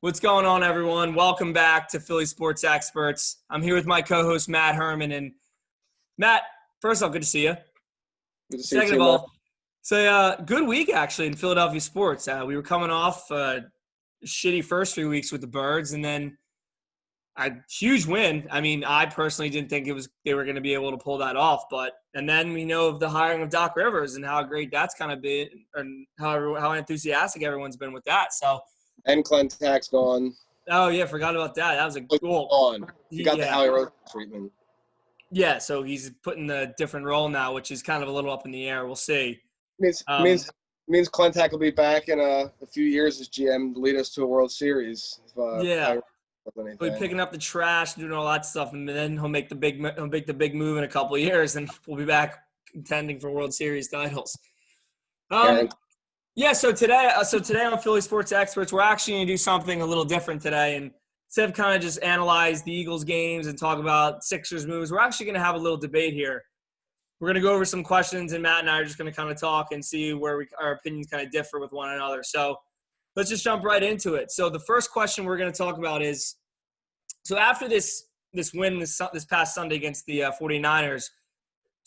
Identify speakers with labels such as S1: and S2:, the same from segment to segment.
S1: What's going on, everyone? Welcome back to Philly Sports Experts. I'm here with my co-host, Matt Herman. And Matt, first off, good to see you.
S2: Good to see
S1: Second
S2: you
S1: of
S2: too,
S1: all, good week, actually, in Philadelphia sports. We were coming off a shitty first 3 weeks with the Birds, and then a huge win. I mean, I personally didn't think they were going to be able to pull that off. And then we know of the hiring of Doc Rivers and how great that's kind of been, and how enthusiastic everyone's been with that. So.
S2: And Clentax gone.
S1: Oh, yeah, forgot about that. That was a goal.
S2: Gone. He got the
S1: Yeah.
S2: Howie Roseman treatment.
S1: Yeah, so he's put in a different role now, which is kind of a little up in the air. We'll see.
S2: Means Clentax will be back in a few years as GM to lead us to a World Series.
S1: Yeah. He'll be picking up the trash, doing all that stuff, and then he'll make the big move in a couple of years, and we'll be back contending for World Series titles. Yeah, so today on Philly Sports Experts, we're actually going to do something a little different today. And instead of kind of just analyze the Eagles games and talk about Sixers moves, we're actually going to have a little debate here. We're going to go over some questions, and Matt and I are just going to kind of talk and see where our opinions kind of differ with one another. So let's just jump right into it. So the first question we're going to talk about is, so after this win this past Sunday against the 49ers,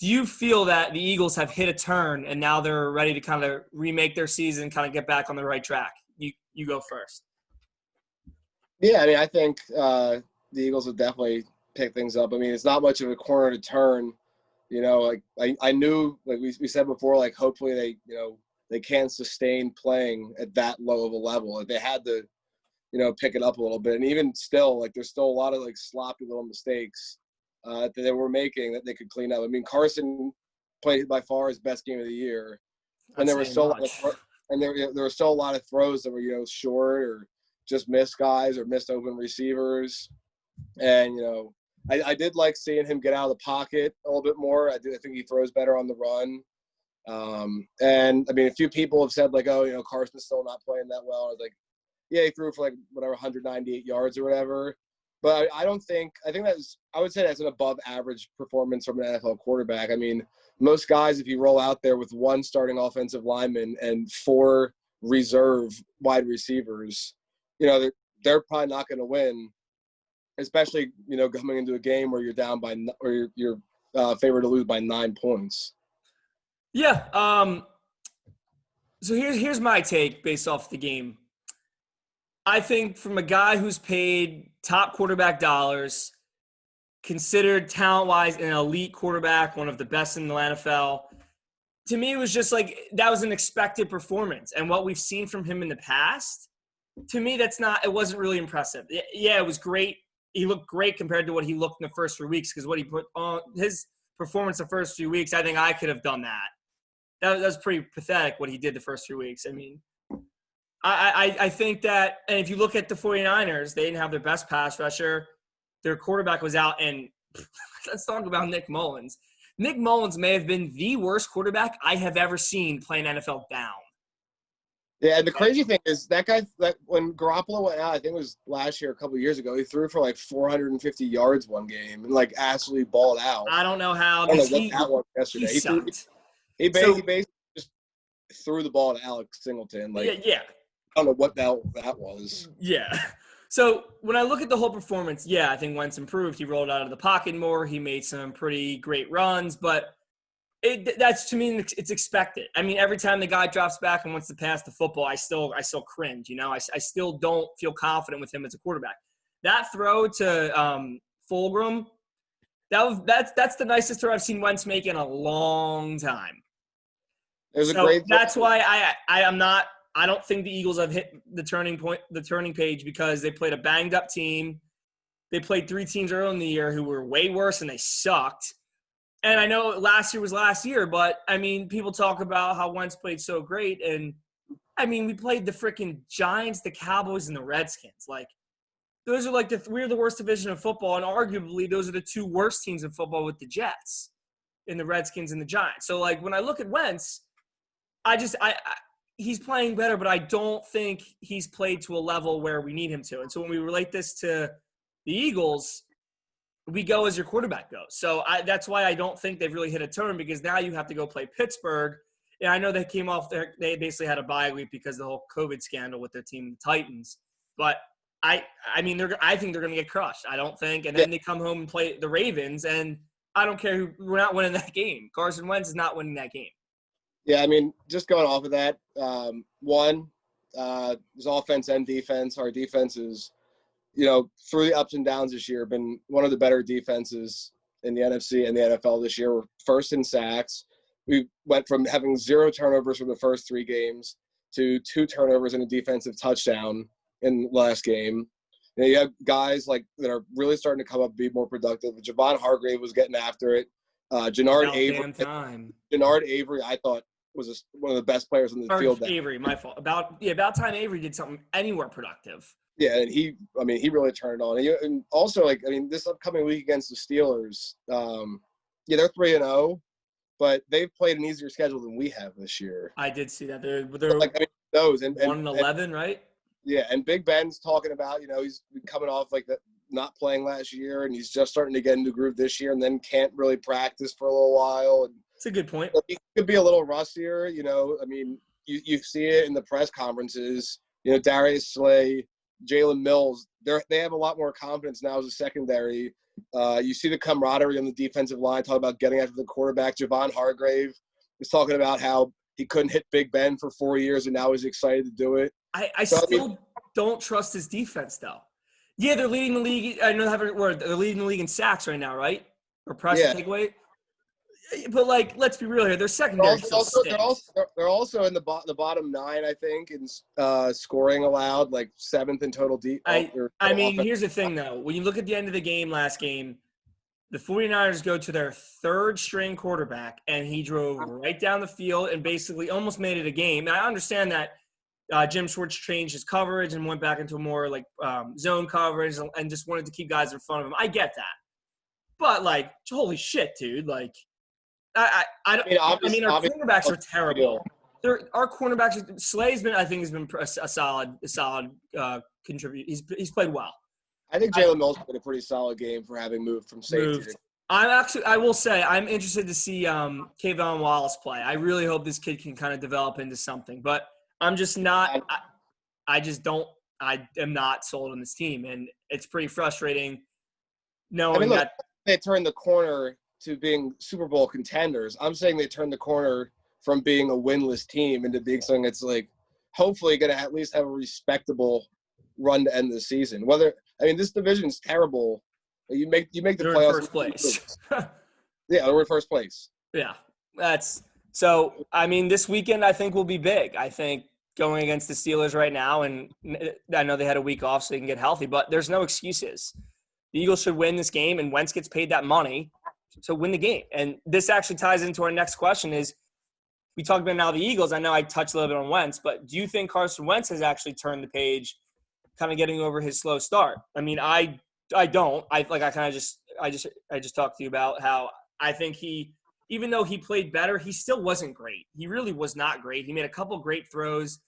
S1: do you feel that the Eagles have hit a turn and now they're ready to kind of remake their season, kind of get back on the right track? You go first.
S2: Yeah, I mean, I think the Eagles have definitely picked things up. I mean, it's not much of a corner to turn. You know, like I knew, like we said before, like hopefully they can sustain playing at that low of a level. Like they had to, pick it up a little bit. And even still, like there's still a lot of like sloppy little mistakes that they were making that they could clean up. I mean, Carson played by far his best game of the year, and there were still there were still a lot of throws that were short or just missed guys or missed open receivers. And I did like seeing him get out of the pocket a little bit more. I think he throws better on the run. And I mean, a few people have said like, oh, Carson's still not playing that well. I was like, yeah, he threw for like whatever 198 yards or whatever. But I would say that's an above average performance from an NFL quarterback. I mean, most guys, if you roll out there with one starting offensive lineman and four reserve wide receivers, they're probably not going to win, especially, coming into a game where you're down by, or you're favored to lose by 9 points.
S1: Yeah. So here's my take based off the game. I think from a guy who's paid top quarterback dollars, considered talent-wise an elite quarterback, one of the best in the NFL, to me it was just like that was an expected performance. And what we've seen from him in the past, to me it wasn't really impressive. Yeah, it was great. He looked great compared to what he looked in the first 3 weeks, because what he put on his performance the first few weeks, I think I could have done that. That was pretty pathetic what he did the first 3 weeks. I mean, I think that, and if you look at the 49ers, they didn't have their best pass rusher. Their quarterback was out, and let's talk about Nick Mullins. Nick Mullins may have been the worst quarterback I have ever seen play an NFL down.
S2: Yeah, and the crazy thing is that guy, when Garoppolo went out, I think it was last year, a couple of years ago, he threw for like 450 yards one game and like absolutely balled out.
S1: I don't know how.
S2: I don't know what that was yesterday. He basically just threw the ball to Alex Singleton.
S1: Yeah.
S2: I don't know what that was.
S1: Yeah. So when I look at the whole performance, yeah, I think Wentz improved. He rolled out of the pocket more. He made some pretty great runs, but that's, to me, it's expected. I mean, every time the guy drops back and wants to pass the football, I still cringe. I still don't feel confident with him as a quarterback. That throw to Fulgham, that's the nicest throw I've seen Wentz make in a long time.
S2: It was a great throw.
S1: That's why I don't think the Eagles have hit the turning page, because they played a banged-up team. They played 3 teams early in the year who were way worse, and they sucked. And I know last year was last year, but, I mean, people talk about how Wentz played so great. And, I mean, we played the freaking Giants, the Cowboys, and the Redskins. Like, those are like we're the worst division of football, and arguably those are the 2 worst teams in football with the Jets and the Redskins and the Giants. So, like, when I look at Wentz, he's playing better, but I don't think he's played to a level where we need him to. And so when we relate this to the Eagles, we go as your quarterback goes. So that's why I don't think they've really hit a turn, because now you have to go play Pittsburgh. And I know they came off they basically had a bye week because of the whole COVID scandal with their team, the Titans. But I mean, I think they're going to get crushed. I don't think. And then they come home and play the Ravens, and I don't care we're not winning that game. Carson Wentz is not winning that game.
S2: Yeah, I mean, just going off of that, there's offense and defense. Our defense is, through the ups and downs this year, been one of the better defenses in the NFC and the NFL this year. We're first in sacks. We went from having 0 turnovers for the first 3 games to 2 turnovers and a defensive touchdown in the last game. You have guys that are really starting to come up and be more productive. Javon Hargrave was getting after it. Jannard Avery, I thought was one of the best players on the field.
S1: Avery, my fault. About time Avery did something anywhere productive.
S2: Yeah, and he really turned it on. And also, this upcoming week against the Steelers, they're 3-0, but they've played an easier schedule than we have this year.
S1: I did see that. They're
S2: those and
S1: 1-11, right?
S2: Yeah, and Big Ben's talking about, he's coming off not playing last year, and he's just starting to get into groove this year, and then can't really practice for a little while. And
S1: it's a good point.
S2: He could be a little rustier, you see it in the press conferences. Darius Slay, Jalen Mills, they have a lot more confidence now as a secondary. You see the camaraderie on the defensive line, talking about getting after the quarterback. Javon Hargrave is talking about how he couldn't hit Big Ben for 4 years, and now he's excited to do it.
S1: I don't trust his defense, though. Yeah, they're leading the league. I know they're leading the league in sacks right now, right? Or press and takeaway. But let's be real here. Their secondary
S2: they're also in the bottom 9, I think, in scoring allowed, 7th in total.
S1: Here's the thing though. When you look at the end of the game last game, the 49ers go to their 3rd string quarterback, and he drove right down the field and basically almost made it a game. And I understand that Jim Schwartz changed his coverage and went back into more zone coverage and just wanted to keep guys in front of him. I get that, but holy shit, dude! Our cornerbacks are terrible. Our cornerbacks, Slay's been, I think, has been a solid contributor. He's played well.
S2: I think Jalen Mills played a pretty solid game for having moved from safety.
S1: I will say, I'm interested to see Kayvon Wallace play. I really hope this kid can kind of develop into something, but I'm just not. I am not sold on this team, and it's pretty frustrating knowing that
S2: they turned the corner to being Super Bowl contenders. I'm saying they turned the corner from being a winless team into being something that's hopefully going to at least have a respectable run to end the season. This division's terrible. You make the playoffs.
S1: First place.
S2: Yeah, we're in first place.
S1: Yeah, so. This weekend I think will be big. I think going against the Steelers right now, and I know they had a week off so they can get healthy, but there's no excuses. The Eagles should win this game, and Wentz gets paid that money, so win the game. And this actually ties into our next question: is we talked about now the Eagles. I know I touched a little bit on Wentz, but do you think Carson Wentz has actually turned the page, kind of getting over his slow start? I don't. I just talked to you about how I think even though he played better, he still wasn't great. He really was not great. He made a couple great throws,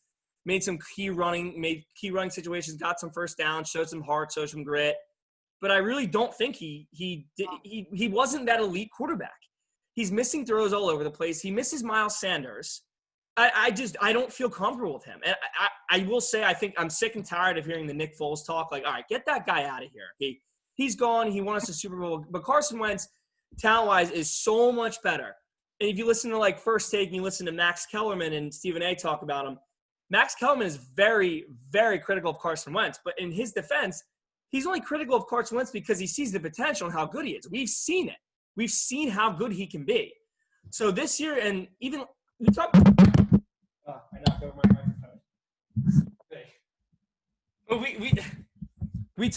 S1: made some key running situations, got some first downs, showed some heart, showed some grit. But I really don't think he wasn't that elite quarterback. He's missing throws all over the place. He misses Miles Sanders. I don't feel comfortable with him. And I will say I think I'm sick and tired of hearing the Nick Foles talk. All right, get that guy out of here. He's gone. He won us a Super Bowl. But Carson Wentz, talent-wise, is so much better. And if you listen to First Take and you listen to Max Kellerman and Stephen A. talk about him, Max Kellerman is very, very critical of Carson Wentz. But in his defense, he's only critical of Carson Wentz because he sees the potential and how good he is. We've seen it. We've seen how good he can be. So this year, and even we talk. I knocked over my microphone. We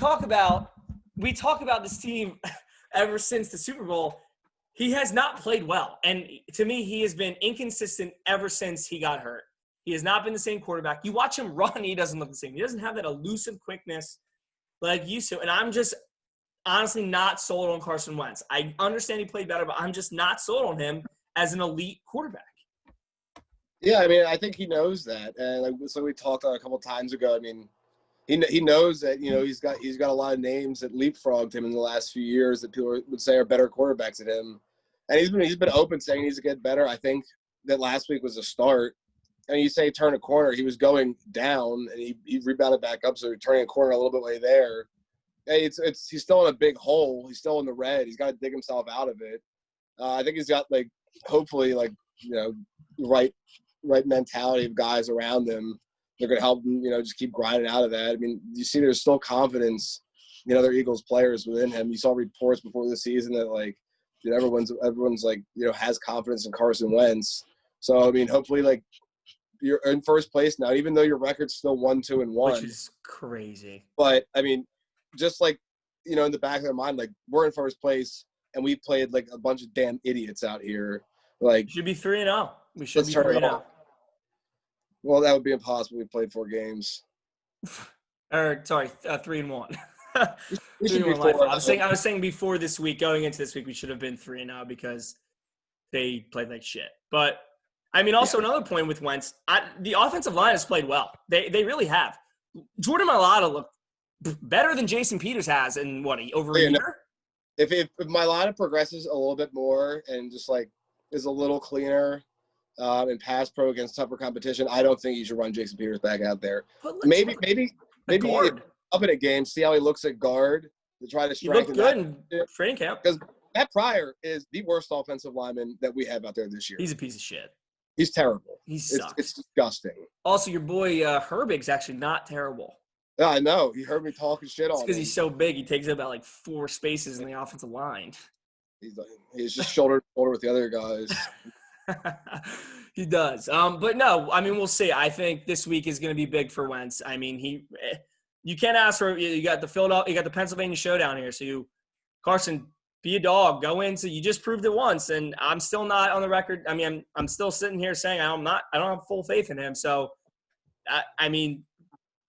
S1: talk about this team ever since the Super Bowl. He has not played well, and to me, he has been inconsistent ever since he got hurt. He has not been the same quarterback. You watch him run, he doesn't look the same. He doesn't have that elusive quickness like he used to, and I'm just honestly not sold on Carson Wentz. I understand he played better, but I'm just not sold on him as an elite quarterback.
S2: Yeah, I think he knows that, and so we talked a couple of times ago. He knows that he's got a lot of names that leapfrogged him in the last few years that people would say are better quarterbacks than him, and he's been open saying he needs to get better. I think that last week was a start, and you say turn a corner, he was going down and he rebounded back up, so turning a corner a little bit way there. Hey, he's still in a big hole. He's still in the red. He's got to dig himself out of it. I think he's got hopefully right mentality of guys around him. They're going to help him, just keep grinding out of that. I mean, you see, there's still confidence in other Eagles players within him. You saw reports before the season that everyone's has confidence in Carson Wentz. So I mean, hopefully you're in first place now, even though your record's still 1-2-1,
S1: which is crazy.
S2: But I mean, just in the back of their mind, we're in first place and we played a bunch of damn idiots out here.
S1: Should be 3-0. We should be 3-0.
S2: Well, that would be impossible. We played 4 games.
S1: 3-1.
S2: We should be
S1: 4. I was saying before this week, going into this week, we should have been 3-0 because they played like shit. But I mean, also another point with Wentz, the offensive line has played well. They really have. Jordan Mailata looked better than Jason Peters has in over a year.
S2: If Mailata progresses a little bit more and just is a little cleaner and pass pro against tougher competition, I don't think you should run Jason Peters back out there. Maybe up in a game, see how he looks at guard to try to strengthen.
S1: He looked good in training camp.
S2: Because Matt Pryor is the worst offensive lineman that we have out there this year.
S1: He's a piece of shit.
S2: He's terrible.
S1: He sucks.
S2: It's disgusting.
S1: Also, your boy Herbig's actually not terrible.
S2: Yeah, I know. He heard me talking shit on him.
S1: Because he's so big, he takes up about 4 spaces in the offensive line.
S2: He's just shoulder to shoulder with the other guys.
S1: He does. But no, I mean, we'll see. I think this week is going to be big for Wentz. I mean, you can't ask for – you got the Pennsylvania showdown here. So Carson, be a dog. Go in. So you just proved it once, and I'm still not on the record. I mean, I'm still sitting here saying I don't have full faith in him. So, I mean,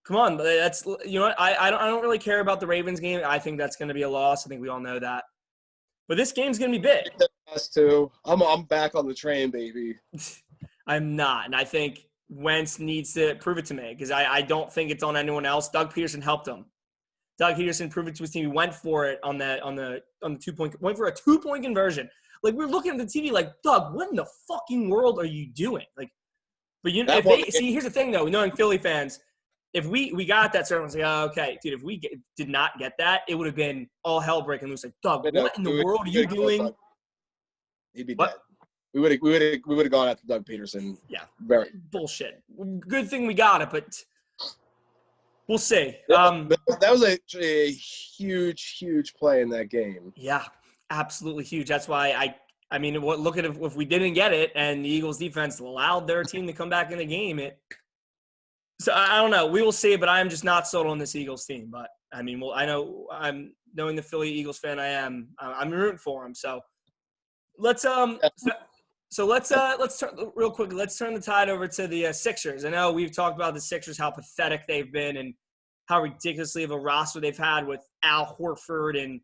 S1: come on. That's I don't really care about the Ravens game. I think that's going to be a loss. I think we all know that. But this game's going to be big.
S2: Us too. I'm back on the train, baby.
S1: I'm not, and I think Wentz needs to prove it to me because I don't think it's on anyone else. Doug Peterson helped him. Doug Peterson proved it to his team. He went for it on the 2-point, went for a 2-point conversion. We're looking at the TV Doug, what in the fucking world are you doing? But here's the thing though, knowing Philly fans, if we got that, everyone's okay, dude. If we did not get that, it would have been all hell breaking loose. Doug, what in the world are you doing?
S2: He'd be dead. We would have gone after Doug Peterson.
S1: Yeah,
S2: very
S1: bullshit. Good thing we got it, but we'll see.
S2: That was a huge play in that game.
S1: Yeah, absolutely huge. That's why I mean, look at if we didn't get it and the Eagles defense allowed their team to come back in the game. So I don't know. We will see, but I am just not sold on this Eagles team. But I mean, I know I'm knowing the Philly Eagles fan I am. I'm rooting for them. So let's let's turn real quick. Let's turn the tide over to the Sixers. I know we've talked about the Sixers, how pathetic they've been, and how ridiculously of a roster they've had with Al Horford and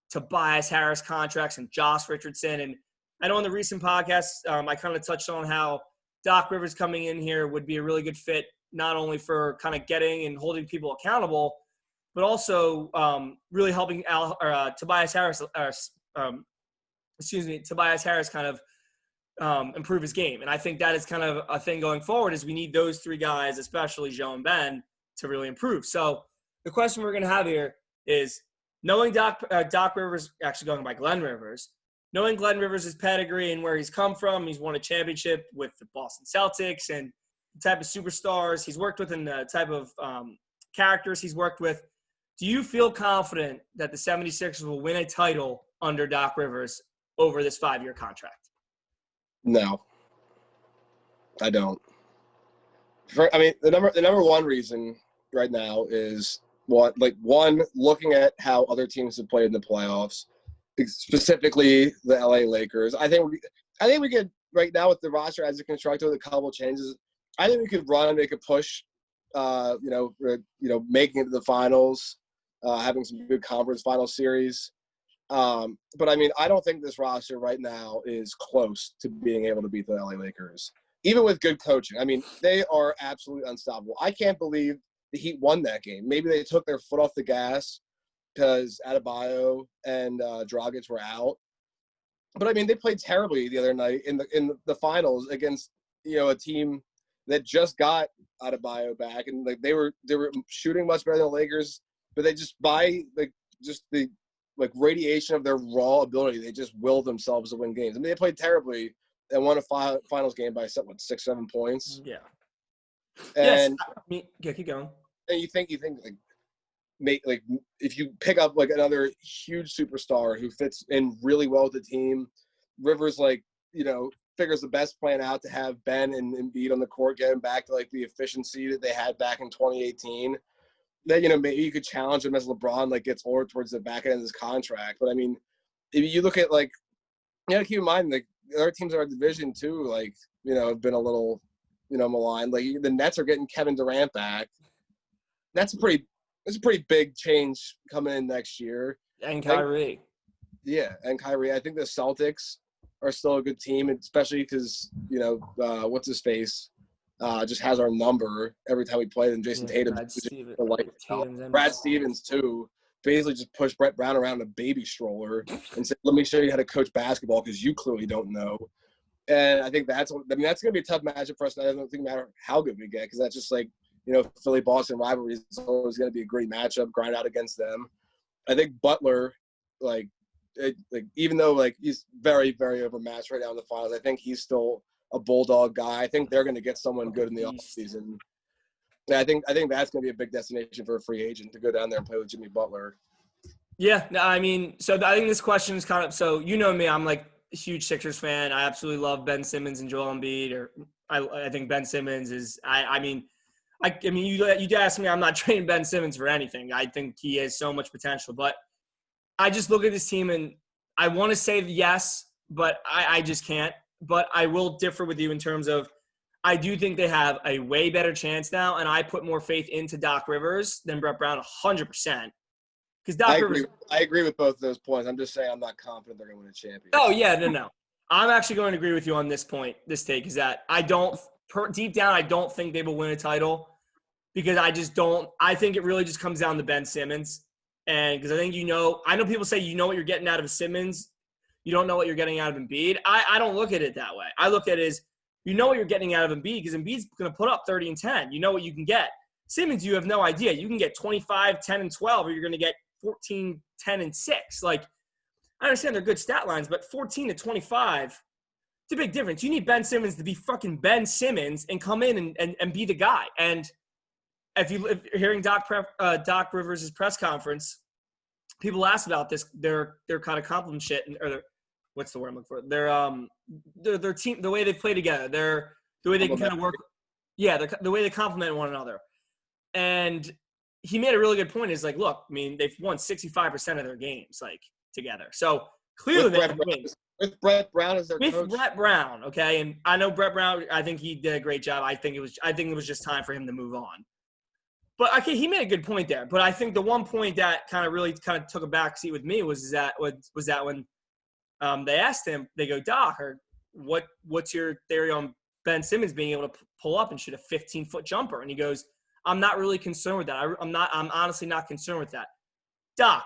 S1: Tobias Harris contracts and Josh Richardson. And I know in the recent podcast, I kind of touched on how Doc Rivers coming in here would be a really good fit, not only for kind of getting and holding people accountable, but also really helping Tobias Harris. Tobias Harris kind of improve his game. And I think that is kind of a thing going forward is we need those 3 guys, especially Joe and Ben, to really improve. So the question we're going to have here is knowing Doc Rivers, actually going by Glenn Rivers, knowing Glenn Rivers' pedigree and where he's come from. He's won a championship with the Boston Celtics and the type of superstars he's worked with and the type of characters he's worked with. Do you feel confident that the 76ers will win a title under Doc Rivers over this 5-year contract?
S2: No, I don't. The number one reason right now is looking at how other teams have played in the playoffs, specifically the LA Lakers. I think we could right now with the roster as it's constructed with a couple changes. I think we could make a push. Making it to the finals, having some good conference final series. But I mean, I don't think this roster right now is close to being able to beat the LA Lakers, even with good coaching. I mean, they are absolutely unstoppable. I can't believe the Heat won that game. Maybe they took their foot off the gas because Adebayo and Dragic were out. But I mean, they played terribly the other night in the finals against a team that just got Adebayo back, and like they were shooting much better than the Lakers, but they just by like just the like radiation of their raw ability, they just willed themselves to win games. I mean, they played terribly and won a finals game by 6-7 points.
S1: Yeah.
S2: And
S1: yes. Yeah, keep going.
S2: And you think like if you pick up like another huge superstar who fits in really well with the team, Rivers figures the best plan out to have Ben and Embiid on the court, getting back to like the efficiency that they had back in 2018. Then maybe you could challenge him as LeBron like gets older towards the back end of his contract. But I mean, if you look at like, keep in mind like the other teams in our division too, like have been a little maligned. Like the Nets are getting Kevin Durant back. That's a pretty big change coming in next year.
S1: And Kyrie.
S2: And Kyrie. I think the Celtics are still a good team, especially because what's his face just has our number every time we play them. Jason Tatum, Brad Stevens too. Basically, just pushed Brett Brown around in a baby stroller and said, "Let me show you how to coach basketball because you clearly don't know." And I think that's going to be a tough matchup for us. I don't think matter how good we get, because that's just like Philly-Boston rivalry is always going to be a great matchup. Grind out against them. I think Butler, even though he's very, very overmatched right now in the finals, I think he's still a bulldog guy. I think they're going to get someone good in the offseason. And I think that's going to be a big destination for a free agent to go down there and play with Jimmy Butler.
S1: Yeah, no, I mean, so I think this question is kind of so me, I'm like a huge Sixers fan. I absolutely love Ben Simmons and Joel Embiid. Or I think Ben Simmons is. I mean, you ask me, I'm not trading Ben Simmons for anything. I think he has so much potential, but I just look at this team and I want to say yes, but I just can't. But I will differ with you in terms of I do think they have a way better chance now, and I put more faith into Doc Rivers than Brett Brown 100%. Because
S2: I agree with both of those points. I'm just saying I'm not confident they're going to win a championship.
S1: Oh, yeah, no. I'm actually going to agree with you on this point, this take, is that deep down, I don't think they will win a title because I think it really just comes down to Ben Simmons. And because I think I know people say what you're getting out of Simmons. You don't know what you're getting out of Embiid. I don't look at it that way. I look at it as what you're getting out of Embiid because Embiid's going to put up 30 and 10. You know what you can get. Simmons, you have no idea. You can get 25, 10, and 12, or you're going to get 14, 10, and 6. Like, I understand they're good stat lines, but 14 to 25, it's a big difference. You need Ben Simmons to be fucking Ben Simmons and come in and be the guy. And if you're hearing Doc Rivers' press conference, people ask about this. They're kind of compliment shit, or what's the word I'm looking for? Their team, the way they play together, the way they can kind of work. Yeah, the way they complement one another. And he made a really good point. Is like, look, I mean, they've won 65% of their games together. So clearly they can win.
S2: With Brett Brown as their coach.
S1: With Brett Brown, okay, and I know Brett Brown. I think he did a great job. I think it was just time for him to move on. But okay, he made a good point there. But I think the one point that kind of took a backseat with me was that when they asked him, they go, Doc, or what's your theory on Ben Simmons being able to pull up and shoot a 15-foot jumper? And he goes, I'm not really concerned with that. I'm honestly not concerned with that. Doc,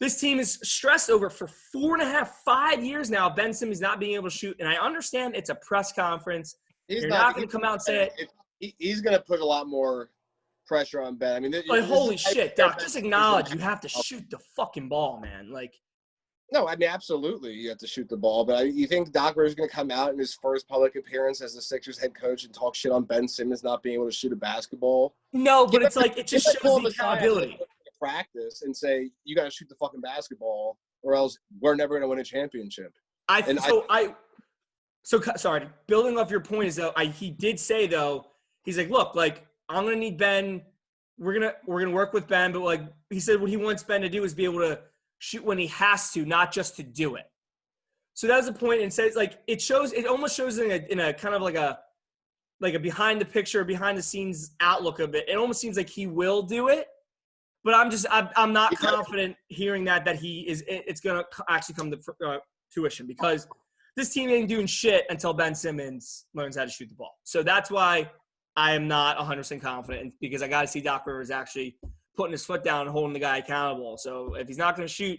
S1: this team is stressed over for 5 years now. Ben Simmons not being able to shoot, and I understand it's a press conference. You're not going to come out and say it.
S2: He's going to put a lot more pressure on Ben. I mean,
S1: holy shit, Doc! Just acknowledge you have to shoot the fucking ball, man. Like,
S2: no, I mean, absolutely, you have to shoot the ball. But you think Doc Rivers is going to come out in his first public appearance as the Sixers head coach and talk shit on Ben Simmons not being able to shoot a basketball?
S1: No, but it's like it just shows the accountability.
S2: Practice and say you got to shoot the fucking basketball, or else we're never going to win a championship.
S1: Sorry. Building off your point is though, he did say though, he's like, look, like I'm going to need Ben. We're gonna work with Ben, but like he said, what he wants Ben to do is be able to shoot when he has to, not just to do it. So that was the point, and says like it almost shows in a kind of like a behind the picture, behind the scenes outlook of it. It almost seems like he will do it, but I'm not confident hearing that it's gonna actually come to tuition because this team ain't doing shit until Ben Simmons learns how to shoot the ball. So that's why I am not 100% confident because I got to see Doc Rivers actually putting his foot down and holding the guy accountable. So if he's not going to shoot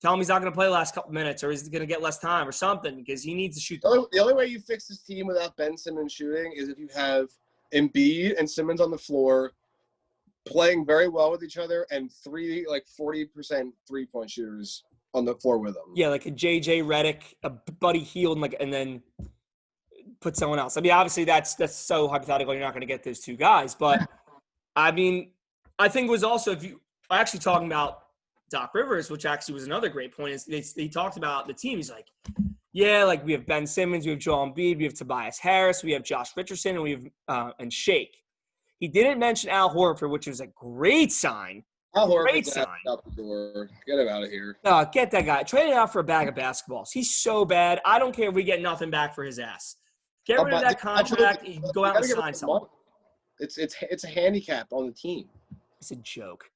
S1: Tell him he's not going to play the last couple minutes, or he's going to get less time or something, because he needs to shoot the
S2: The
S1: ball.
S2: only way you fix this team without Ben Simmons shooting is if you have Embiid and Simmons on the floor playing very well with each other and 40% 3-point shooters on the floor with them.
S1: Yeah, like a JJ Redick, a Buddy Hield, and then put someone else. I mean, obviously that's so hypothetical. You're not going to get those two guys, but I mean, I think it was also, if you actually talking about Doc Rivers, which actually was another great point, is he talked about the team. He's like, yeah, like we have Ben Simmons, we have Joel Embiid, we have Tobias Harris, we have Josh Richardson, and we have and Shake. He didn't mention Al Horford, which was a great sign.
S2: Al
S1: Great
S2: Horford's
S1: sign.
S2: out the door. Get him out of here.
S1: Get that guy. Trade it out for a bag of basketballs. He's so bad. I don't care if we get nothing back for his ass. Get rid of that contract. You can go out and sign someone.
S2: It's a handicap on the team.
S1: It's a joke.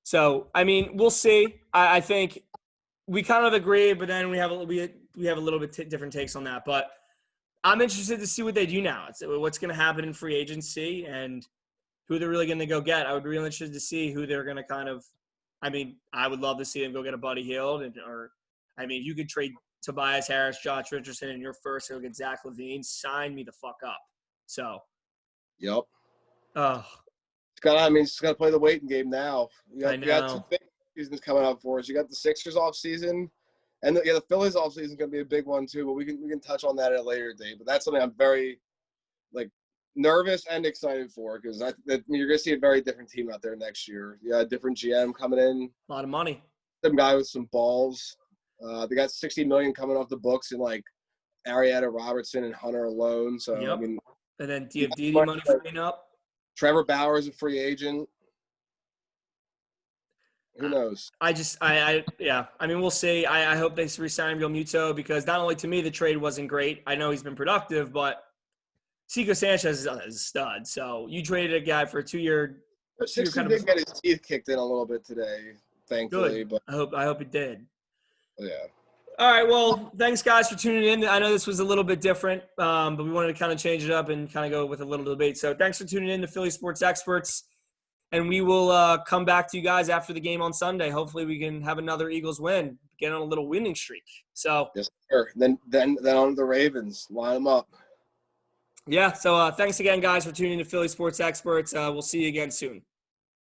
S1: So, I mean, we'll see. I think we kind of agree, but then we have a little bit different takes on that. But I'm interested to see what they do now. It's what's going to happen in free agency and who they're really going to go get. I would be really interested to see who they're going to kind of – I mean, I would love to see them go get a Buddy Hield. You could trade Tobias Harris, Josh Richardson, and your first go get Zach LaVine. Sign me the fuck up. So.
S2: Yep.
S1: Oh.
S2: It's got to play the waiting game now.
S1: I know.
S2: You got 2 big seasons coming up for us. You got the Sixers off season, and the Phillies off season is going to be a big one too. But we can touch on that at a later date. But that's something I'm very nervous and excited for, because you're going to see a very different team out there next year. Yeah, different GM coming in.
S1: A lot of money.
S2: Some guy with some balls. They got $60 million coming off the books in Arietta Robertson and Hunter alone. So
S1: yep.
S2: I mean,
S1: and then do you have Didi money freeing up?
S2: Trevor Bauer is a free agent. Who knows? Yeah. I mean, we'll see. I hope they re-sign Real Muto, because not only to me the trade wasn't great. I know he's been productive, but Chico Sanchez is a stud. So you traded a guy for a 2-year. Sixton did get his teeth kicked in a little bit today, thankfully.
S1: Good.
S2: But
S1: I hope it did.
S2: Yeah.
S1: All right. Well, thanks guys for tuning in. I know this was a little bit different, but we wanted to kind of change it up and kind of go with a little debate. So thanks for tuning in to Philly Sports Experts, and we will come back to you guys after the game on Sunday. Hopefully we can have another Eagles win, get on a little winning streak. So
S2: yes, sir. Then on the Ravens, line them up.
S1: Yeah. So thanks again, guys, for tuning in to Philly Sports Experts. We'll see you again soon.